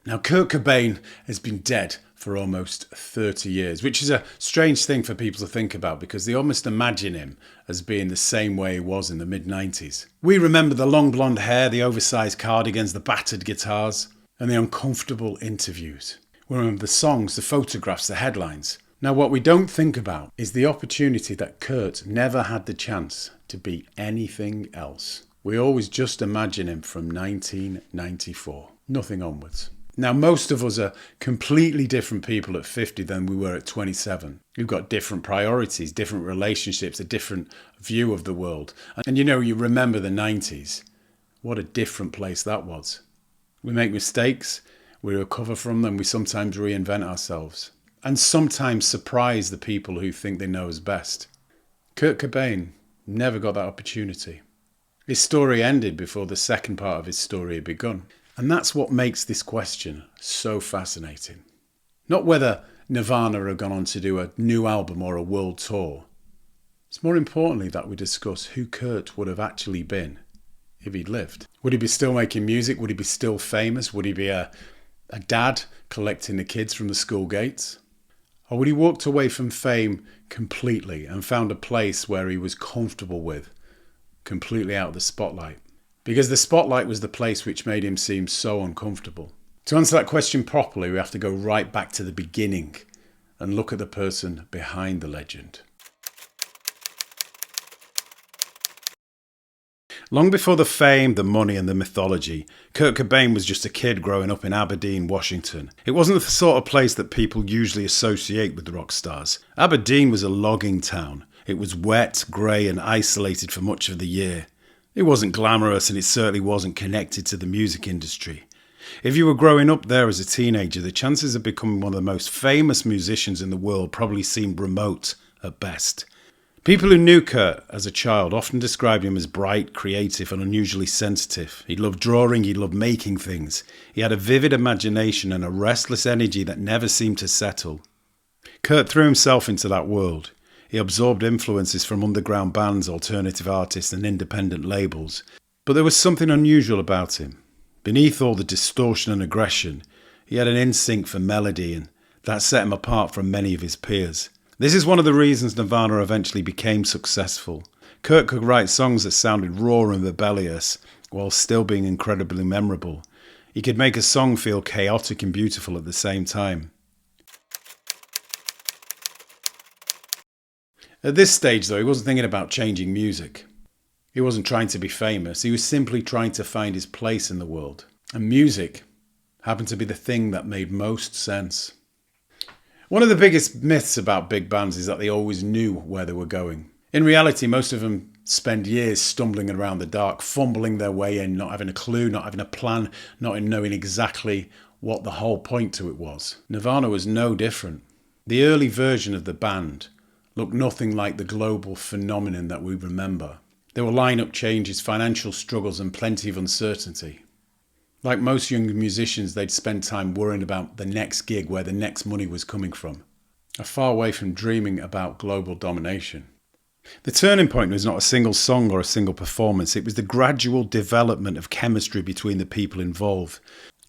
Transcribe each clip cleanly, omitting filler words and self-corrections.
Now, Kurt Cobain has been dead for almost 30 years, which is a strange thing for people to think about because they almost imagine him as being the same way he was in the mid-90s. We remember the long blonde hair, the oversized cardigans, the battered guitars, and the uncomfortable interviews. We remember the songs, the photographs, the headlines. Now, what we don't think about is the opportunity that Kurt never had the chance to be anything else. We always just imagine him from 1994, nothing onwards. Now, most of us are completely different people at 50 than we were at 27. We've got different priorities, different relationships, a different view of the world. And you remember the 90s. What a different place that was. We make mistakes, we recover from them, we sometimes reinvent ourselves. And sometimes surprise the people who think they know us best. Kurt Cobain never got that opportunity. His story ended before the second part of his story had begun. And that's what makes this question so fascinating. Not whether Nirvana have gone on to do a new album or a world tour. It's more importantly that we discuss who Kurt would have actually been if he'd lived. Would he be still making music? Would he be still famous? Would he be a dad collecting the kids from the school gates? Or would he walked away from fame completely and found a place where he was comfortable with, completely out of the spotlight? Because the spotlight was the place which made him seem so uncomfortable. To answer that question properly, we have to go right back to the beginning and look at the person behind the legend. Long before the fame, the money and the mythology, Kurt Cobain was just a kid growing up in Aberdeen, Washington. It wasn't the sort of place that people usually associate with rock stars. Aberdeen was a logging town. It was wet, grey and isolated for much of the year. It wasn't glamorous and it certainly wasn't connected to the music industry. If you were growing up there as a teenager, the chances of becoming one of the most famous musicians in the world probably seemed remote at best. People who knew Kurt as a child often described him as bright, creative and unusually sensitive. He loved drawing, he loved making things. He had a vivid imagination and a restless energy that never seemed to settle. Kurt threw himself into that world. He absorbed influences from underground bands, alternative artists and independent labels. But there was something unusual about him. Beneath all the distortion and aggression, he had an instinct for melody, and that set him apart from many of his peers. This is one of the reasons Nirvana eventually became successful. Kurt could write songs that sounded raw and rebellious, while still being incredibly memorable. He could make a song feel chaotic and beautiful at the same time. At this stage, though, he wasn't thinking about changing music. He wasn't trying to be famous. He was simply trying to find his place in the world. And music happened to be the thing that made most sense. One of the biggest myths about big bands is that they always knew where they were going. In reality, most of them spend years stumbling around the dark, fumbling their way in, not having a clue, not having a plan, not knowing exactly what the whole point to it was. Nirvana was no different. The early version of the band looked nothing like the global phenomenon that we remember. There were lineup changes, financial struggles and plenty of uncertainty. Like most young musicians, they'd spend time worrying about the next gig, where the next money was coming from. A far away from dreaming about global domination. The turning point was not a single song or a single performance. It was the gradual development of chemistry between the people involved.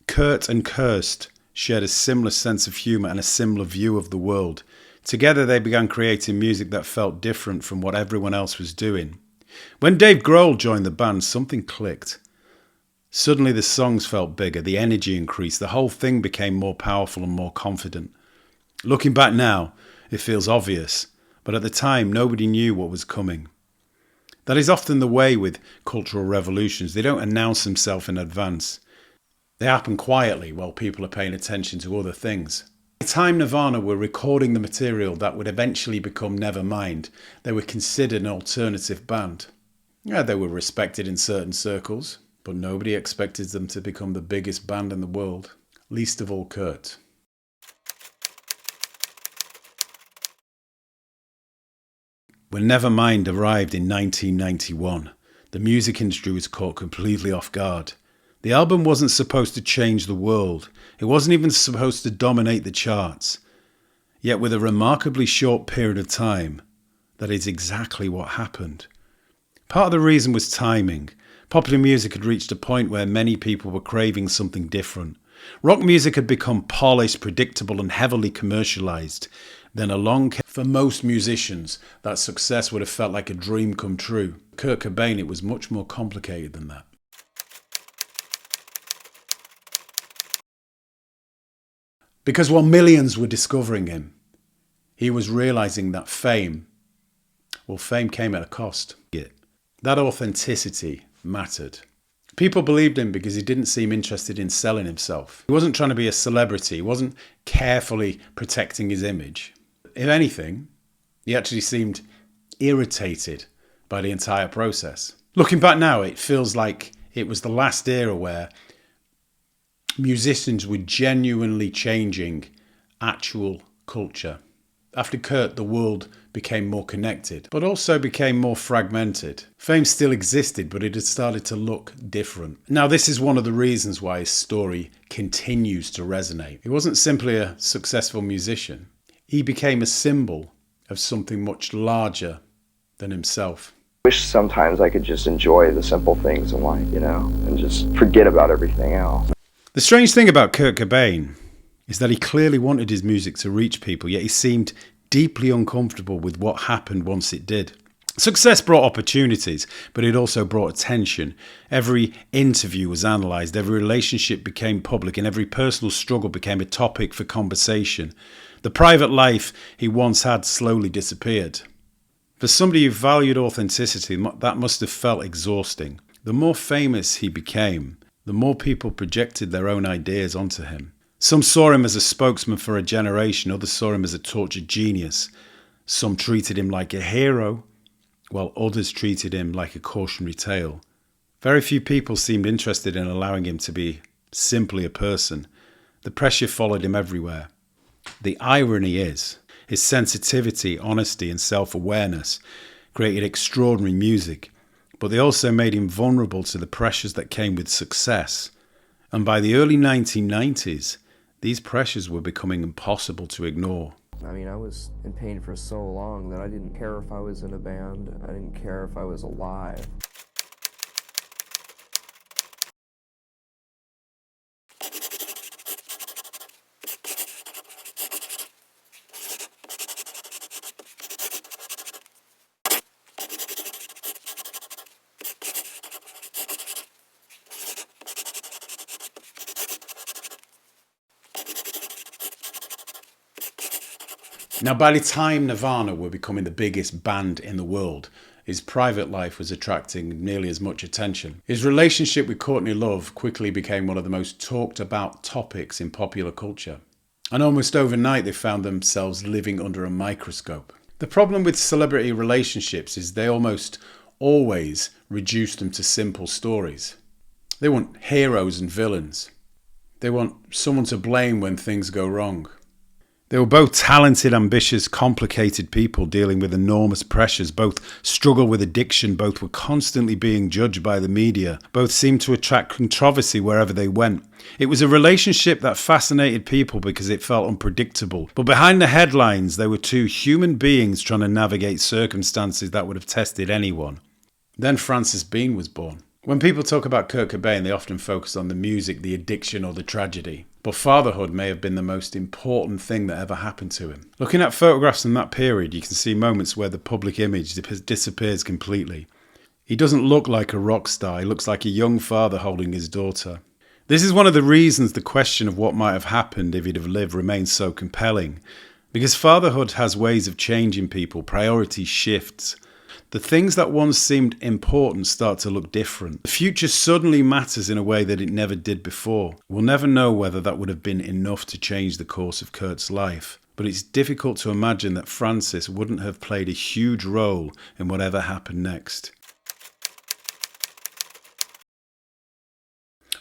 Kurt and Kirst shared a similar sense of humour and a similar view of the world. Together they began creating music that felt different from what everyone else was doing. When Dave Grohl joined the band, something clicked. Suddenly the songs felt bigger, the energy increased, the whole thing became more powerful and more confident. Looking back now, it feels obvious, but at the time nobody knew what was coming. That is often the way with cultural revolutions. They don't announce themselves in advance. They happen quietly while people are paying attention to other things. By the time Nirvana were recording the material that would eventually become Nevermind, they were considered an alternative band. Yeah, they were respected in certain circles, but nobody expected them to become the biggest band in the world, least of all Kurt. When Nevermind arrived in 1991, the music industry was caught completely off guard. The album wasn't supposed to change the world. It wasn't even supposed to dominate the charts. Yet with a remarkably short period of time, that is exactly what happened. Part of the reason was timing. Popular music had reached a point where many people were craving something different. Rock music had become polished, predictable, and heavily commercialized. Then along came, for most musicians, that success would have felt like a dream come true. Kurt Cobain, it was much more complicated than that. Because while millions were discovering him, he was realizing that fame came at a cost. That authenticity mattered. People believed him because he didn't seem interested in selling himself. He wasn't trying to be a celebrity. He wasn't carefully protecting his image. If anything, he actually seemed irritated by the entire process. Looking back now, it feels like it was the last era where musicians were genuinely changing actual culture. After Kurt, the world became more connected, but also became more fragmented. Fame still existed, but it had started to look different. Now, this is one of the reasons why his story continues to resonate. He wasn't simply a successful musician. He became a symbol of something much larger than himself. I wish sometimes I could just enjoy the simple things in life, and just forget about everything else. The strange thing about Kurt Cobain is that he clearly wanted his music to reach people, yet he seemed deeply uncomfortable with what happened once it did. Success brought opportunities, but it also brought attention. Every interview was analysed, every relationship became public, and every personal struggle became a topic for conversation. The private life he once had slowly disappeared. For somebody who valued authenticity, that must have felt exhausting. The more famous he became, the more people projected their own ideas onto him. Some saw him as a spokesman for a generation, others saw him as a tortured genius. Some treated him like a hero, while others treated him like a cautionary tale. Very few people seemed interested in allowing him to be simply a person. The pressure followed him everywhere. The irony is, his sensitivity, honesty, and self-awareness created extraordinary music, but they also made him vulnerable to the pressures that came with success. And by the early 1990s, these pressures were becoming impossible to ignore. I was in pain for so long that I didn't care if I was in a band. I didn't care if I was alive. Now, by the time Nirvana were becoming the biggest band in the world, his private life was attracting nearly as much attention. His relationship with Courtney Love quickly became one of the most talked about topics in popular culture. And almost overnight, they found themselves living under a microscope. The problem with celebrity relationships is they almost always reduce them to simple stories. They want heroes and villains. They want someone to blame when things go wrong. They were both talented, ambitious, complicated people dealing with enormous pressures. Both struggled with addiction. Both were constantly being judged by the media. Both seemed to attract controversy wherever they went. It was a relationship that fascinated people because it felt unpredictable. But behind the headlines, they were two human beings trying to navigate circumstances that would have tested anyone. Then Frances Bean was born. When people talk about Kurt Cobain, they often focus on the music, the addiction, or the tragedy. But fatherhood may have been the most important thing that ever happened to him. Looking at photographs from that period, you can see moments where the public image disappears completely. He doesn't look like a rock star. He looks like a young father holding his daughter. This is one of the reasons the question of what might have happened if he'd have lived remains so compelling. Because fatherhood has ways of changing people, priority shifts. The things that once seemed important start to look different. The future suddenly matters in a way that it never did before. We'll never know whether that would have been enough to change the course of Kurt's life, but it's difficult to imagine that Frances wouldn't have played a huge role in whatever happened next.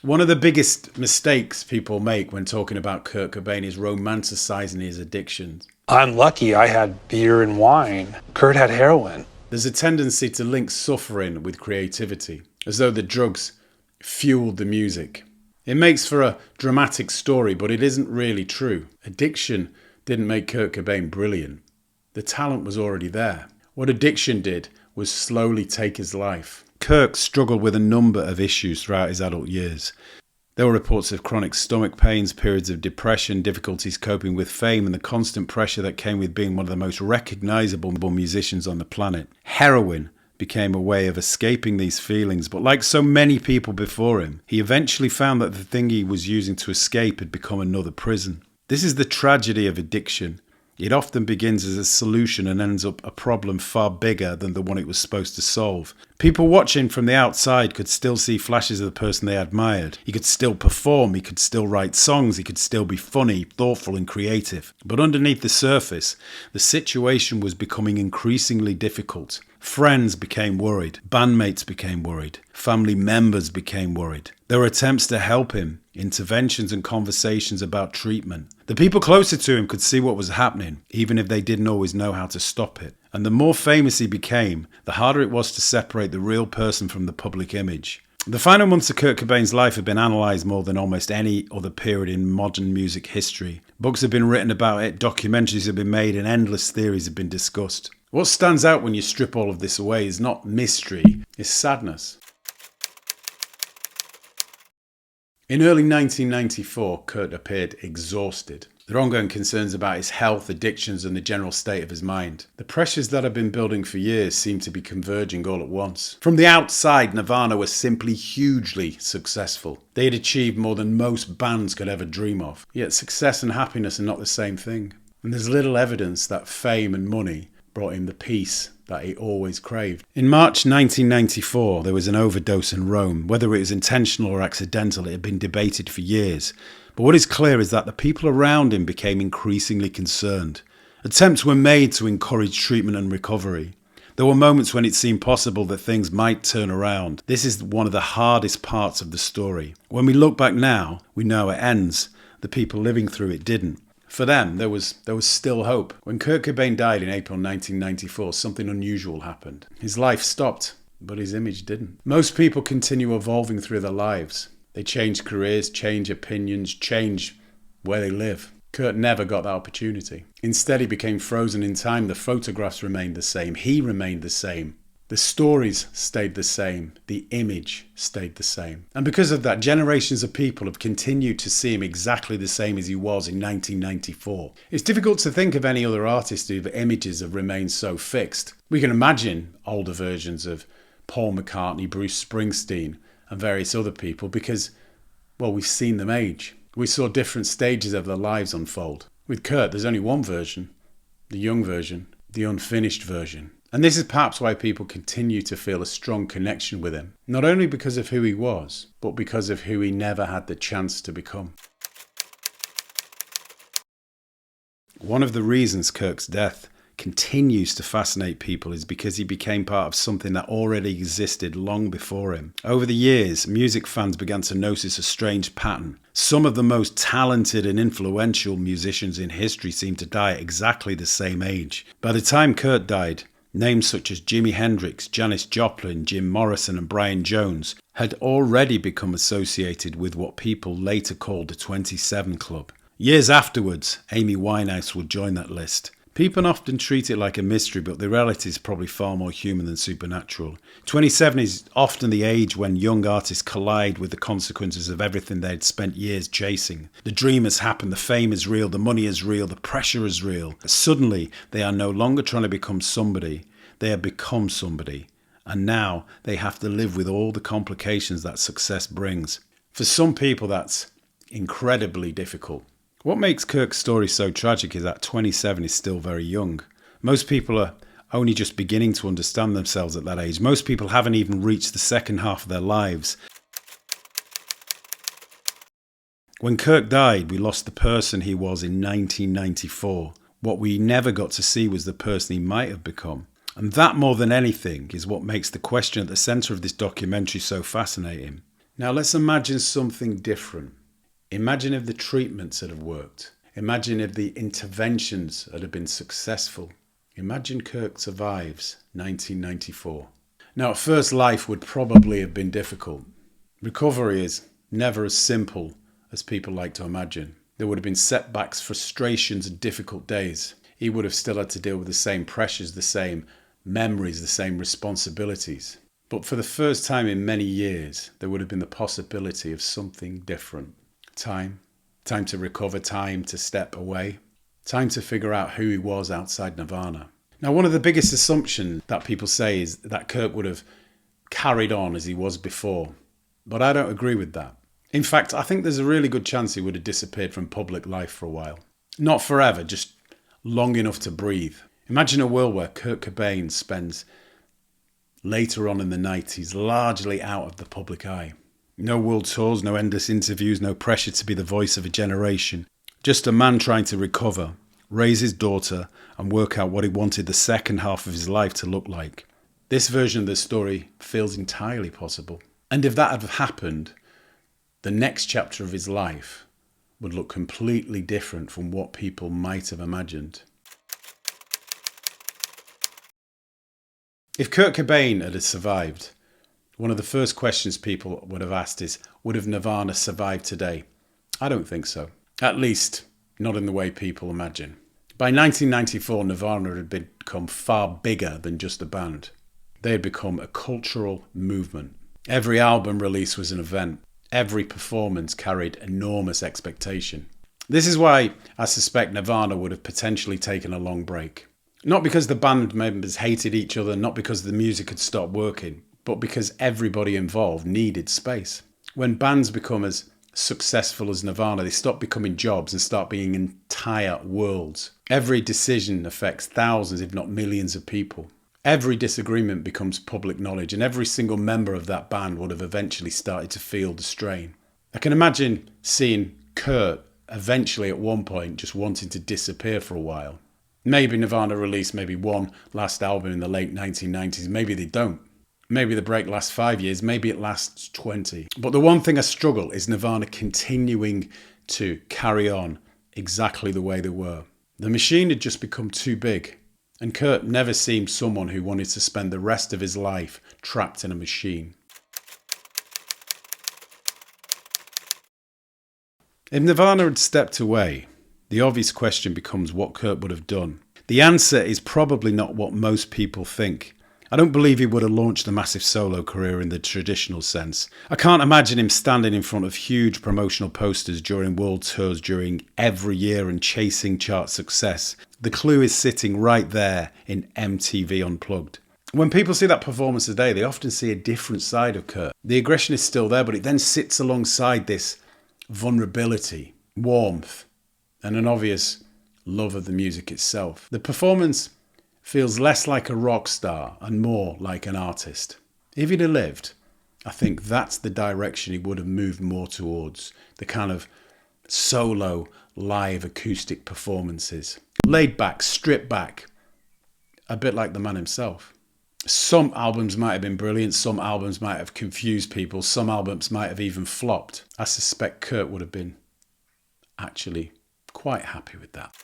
One of the biggest mistakes people make when talking about Kurt Cobain is romanticizing his addictions. I'm lucky I had beer and wine. Kurt had heroin. There's a tendency to link suffering with creativity, as though the drugs fueled the music. It makes for a dramatic story, but it isn't really true. Addiction didn't make Kurt Cobain brilliant. The talent was already there. What addiction did was slowly take his life. Kurt struggled with a number of issues throughout his adult years. There were reports of chronic stomach pains, periods of depression, difficulties coping with fame, and the constant pressure that came with being one of the most recognizable musicians on the planet. Heroin became a way of escaping these feelings, but like so many people before him, he eventually found that the thing he was using to escape had become another prison. This is the tragedy of addiction. It often begins as a solution and ends up a problem far bigger than the one it was supposed to solve. People watching from the outside could still see flashes of the person they admired. He could still perform, he could still write songs, he could still be funny, thoughtful and creative. But underneath the surface, the situation was becoming increasingly difficult. Friends became worried, bandmates became worried, family members became worried. There were attempts to help him, interventions and conversations about treatment. The people closer to him could see what was happening, even if they didn't always know how to stop it. And the more famous he became, the harder it was to separate the real person from the public image. The final months of Kurt Cobain's life have been analysed more than almost any other period in modern music history. Books have been written about it, documentaries have been made, and endless theories have been discussed. What stands out when you strip all of this away is not mystery, it's sadness. In early 1994, Kurt appeared exhausted. There are ongoing concerns about his health, addictions, and the general state of his mind. The pressures that had been building for years seemed to be converging all at once. From the outside, Nirvana was simply hugely successful. They had achieved more than most bands could ever dream of. Yet success and happiness are not the same thing. And there's little evidence that fame and money brought him the peace that he always craved. In March 1994, there was an overdose in Rome. Whether it was intentional or accidental, it had been debated for years. But what is clear is that the people around him became increasingly concerned. Attempts were made to encourage treatment and recovery. There were moments when it seemed possible that things might turn around. This is one of the hardest parts of the story. When we look back now, we know it ends. The people living through it didn't. For them, there was still hope. When Kurt Cobain died in April 1994, something unusual happened. His life stopped, but his image didn't. Most people continue evolving through their lives. They change careers, change opinions, change where they live. Kurt never got that opportunity. Instead, he became frozen in time. The photographs remained the same. He remained the same. The stories stayed the same. The image stayed the same. And because of that, generations of people have continued to see him exactly the same as he was in 1994. It's difficult to think of any other artist whose images have remained so fixed. We can imagine older versions of Paul McCartney, Bruce Springsteen, and various other people because, well, we've seen them age. We saw different stages of their lives unfold. With Kurt, there's only one version, the young version, the unfinished version. And this is perhaps why people continue to feel a strong connection with him, not only because of who he was, but because of who he never had the chance to become. One of the reasons Kurt's death continues to fascinate people is because he became part of something that already existed long before him. Over the years, music fans began to notice a strange pattern. Some of the most talented and influential musicians in history seemed to die at exactly the same age. By the time Kurt died, names such as Jimi Hendrix, Janis Joplin, Jim Morrison and Brian Jones had already become associated with what people later called the 27 Club. Years afterwards, Amy Winehouse would join that list. People often treat it like a mystery, but the reality is probably far more human than supernatural. 27 is often the age when young artists collide with the consequences of everything they'd spent years chasing. The dream has happened, the fame is real, the money is real, the pressure is real. Suddenly, they are no longer trying to become somebody, they have become somebody. And now they have to live with all the complications that success brings. For some people, that's incredibly difficult. What makes Kurt's story so tragic is that 27 is still very young. Most people are only just beginning to understand themselves at that age. Most people haven't even reached the second half of their lives. When Kurt died, we lost the person he was in 1994. What we never got to see was the person he might have become. And that, more than anything, is what makes the question at the centre of this documentary so fascinating. Now let's imagine something different. Imagine if the treatments had worked. Imagine if the interventions had been successful. Imagine Kurt survives 1994. Now, at first, life would probably have been difficult. Recovery is never as simple as people like to imagine. There would have been setbacks, frustrations, and difficult days. He would have still had to deal with the same pressures, the same memories, the same responsibilities. But for the first time in many years, there would have been the possibility of something different. Time to recover, time to step away, time to figure out who he was outside Nirvana. Now, one of the biggest assumptions that people say is that Kurt would have carried on as he was before, but I don't agree with that. In fact, I think there's a really good chance he would have disappeared from public life for a while. Not forever, just long enough to breathe. Imagine a world where Kurt Cobain spends later on in the 90s largely out of the public eye. No world tours, no endless interviews, no pressure to be the voice of a generation. Just a man trying to recover, raise his daughter, and work out what he wanted the second half of his life to look like. This version of the story feels entirely possible. And if that had happened, the next chapter of his life would look completely different from what people might have imagined. If Kurt Cobain had survived, one of the first questions people would have asked is, would have Nirvana survived today? I don't think so. At least, not in the way people imagine. By 1994, Nirvana had become far bigger than just a band. They had become a cultural movement. Every album release was an event. Every performance carried enormous expectation. This is why I suspect Nirvana would have potentially taken a long break. Not because the band members hated each other, not because the music had stopped working, but because everybody involved needed space. When bands become as successful as Nirvana, they stop becoming jobs and start being entire worlds. Every decision affects thousands, if not millions of people. Every disagreement becomes public knowledge, and every single member of that band would have eventually started to feel the strain. I can imagine seeing Kurt eventually at one point just wanting to disappear for a while. Maybe Nirvana released maybe one last album in the late 1990s. Maybe they don't. Maybe the break lasts 5 years. Maybe it lasts 20. But the one thing I struggle is Nirvana continuing to carry on exactly the way they were. The machine had just become too big. And Kurt never seemed someone who wanted to spend the rest of his life trapped in a machine. If Nirvana had stepped away, the obvious question becomes what Kurt would have done. The answer is probably not what most people think. I don't believe he would have launched a massive solo career in the traditional sense. I can't imagine him standing in front of huge promotional posters during world tours during every year and chasing chart success. The clue is sitting right there in MTV Unplugged. When people see that performance today, they often see a different side of Kurt. The aggression is still there, but it then sits alongside this vulnerability, warmth, and an obvious love of the music itself. The performance feels less like a rock star and more like an artist. If he'd have lived, I think that's the direction he would have moved more towards, the kind of solo, live acoustic performances. Laid back, stripped back, a bit like the man himself. Some albums might have been brilliant, some albums might have confused people, some albums might have even flopped. I suspect Kurt would have been actually quite happy with that.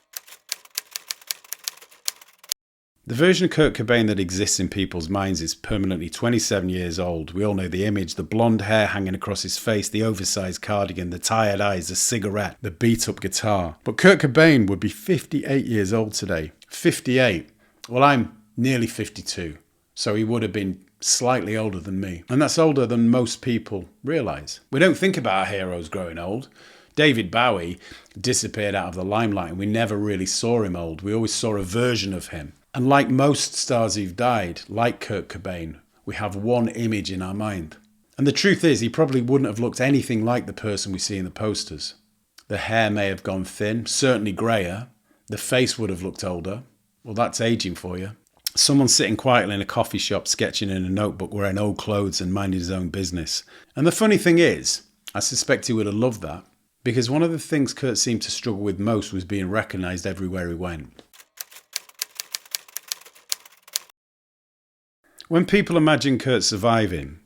The version of Kurt Cobain that exists in people's minds is permanently 27 years old. We all know the image, the blonde hair hanging across his face, the oversized cardigan, the tired eyes, the cigarette, the beat-up guitar. But Kurt Cobain would be 58 years old today. 58. Well, I'm nearly 52, so he would have been slightly older than me. And that's older than most people realise. We don't think about our heroes growing old. David Bowie disappeared out of the limelight and we never really saw him old. We always saw a version of him. And like most stars who've died, like Kurt Cobain, we have one image in our mind. And the truth is, he probably wouldn't have looked anything like the person we see in the posters. The hair may have gone thin, certainly greyer. The face would have looked older. Well, that's aging for you. Someone sitting quietly in a coffee shop, sketching in a notebook, wearing old clothes and minding his own business. And the funny thing is, I suspect he would have loved that, because one of the things Kurt seemed to struggle with most was being recognised everywhere he went. When people imagine Kurt surviving,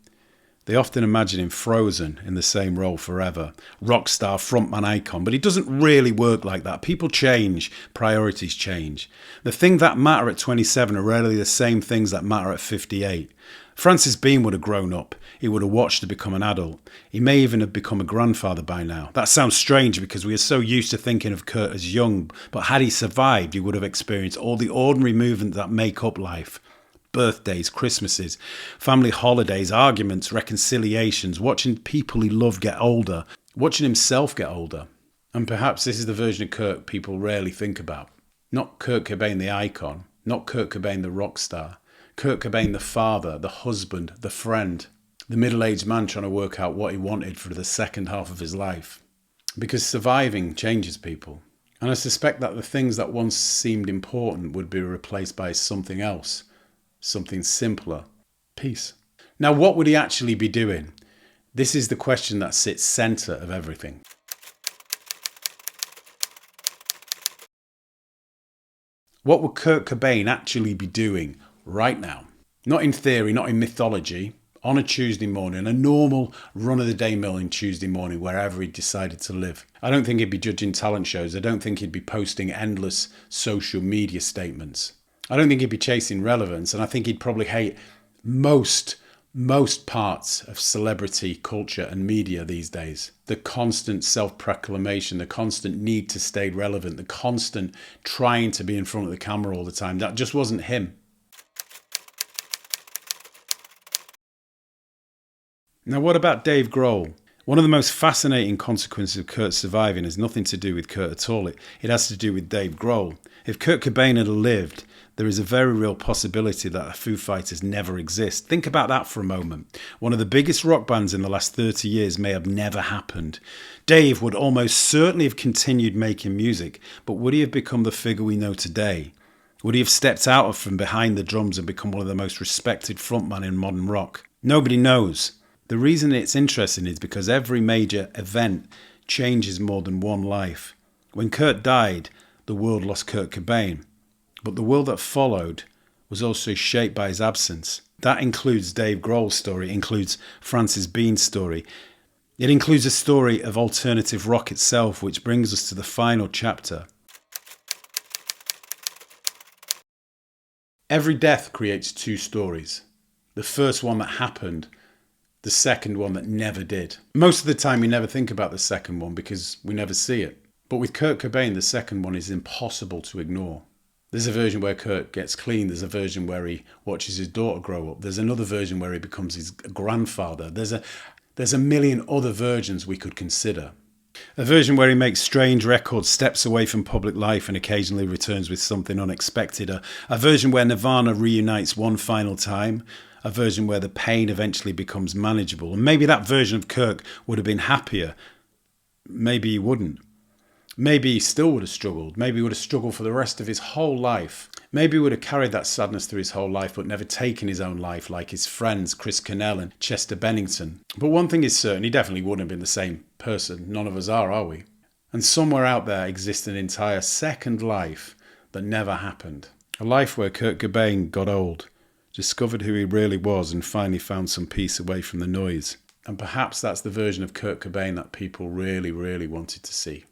they often imagine him frozen in the same role forever. Rock star, frontman icon, but it doesn't really work like that. People change, priorities change. The things that matter at 27 are rarely the same things that matter at 58. Francis Bean would have grown up. He would have watched to become an adult. He may even have become a grandfather by now. That sounds strange because we are so used to thinking of Kurt as young, but had he survived, he would have experienced all the ordinary movements that make up life. Birthdays, Christmases, family holidays, arguments, reconciliations, watching people he loved get older, watching himself get older. And perhaps this is the version of Kurt people rarely think about. Not Kurt Cobain the icon, not Kurt Cobain the rock star, Kurt Cobain the father, the husband, the friend, the middle-aged man trying to work out what he wanted for the second half of his life. Because surviving changes people. And I suspect that the things that once seemed important would be replaced by something else, something simpler, peace. Now, what would he actually be doing? This is the question that sits centre of everything. What would Kurt Cobain actually be doing right now? Not in theory, not in mythology, on a Tuesday morning, a normal run-of-the-day milling Tuesday morning, wherever he decided to live. I don't think he'd be judging talent shows. I don't think he'd be posting endless social media statements. I don't think he'd be chasing relevance, and I think he'd probably hate most parts of celebrity culture and media these days. The constant self-proclamation, the constant need to stay relevant, the constant trying to be in front of the camera all the time. That just wasn't him. Now, what about Dave Grohl? One of the most fascinating consequences of Kurt surviving has nothing to do with Kurt at all. It has to do with Dave Grohl. If Kurt Cobain had lived, there is a very real possibility that the Foo Fighters never exist. Think about that for a moment. One of the biggest rock bands in the last 30 years may have never happened. Dave would almost certainly have continued making music, but would he have become the figure we know today? Would he have stepped out from behind the drums and become one of the most respected frontmen in modern rock? Nobody knows. The reason it's interesting is because every major event changes more than one life. When Kurt died, the world lost Kurt Cobain. But the world that followed was also shaped by his absence. That includes Dave Grohl's story, it includes Francis Bean's story. It includes a story of alternative rock itself, which brings us to the final chapter. Every death creates two stories. The first one that happened, the second one that never did. Most of the time we never think about the second one because we never see it. But with Kurt Cobain, the second one is impossible to ignore. There's a version where Kurt gets clean. There's a version where he watches his daughter grow up. There's another version where he becomes his grandfather. There's a million other versions we could consider. A version where he makes strange records, steps away from public life and occasionally returns with something unexpected. A version where Nirvana reunites one final time. A version where the pain eventually becomes manageable. And maybe that version of Kurt would have been happier. Maybe he wouldn't. Maybe he still would have struggled. Maybe he would have struggled for the rest of his whole life. Maybe he would have carried that sadness through his whole life but never taken his own life like his friends Chris Cornell and Chester Bennington. But one thing is certain, he definitely wouldn't have been the same person. None of us are we? And somewhere out there exists an entire second life that never happened. A life where Kurt Cobain got old, discovered who he really was and finally found some peace away from the noise. And perhaps that's the version of Kurt Cobain that people really, really wanted to see.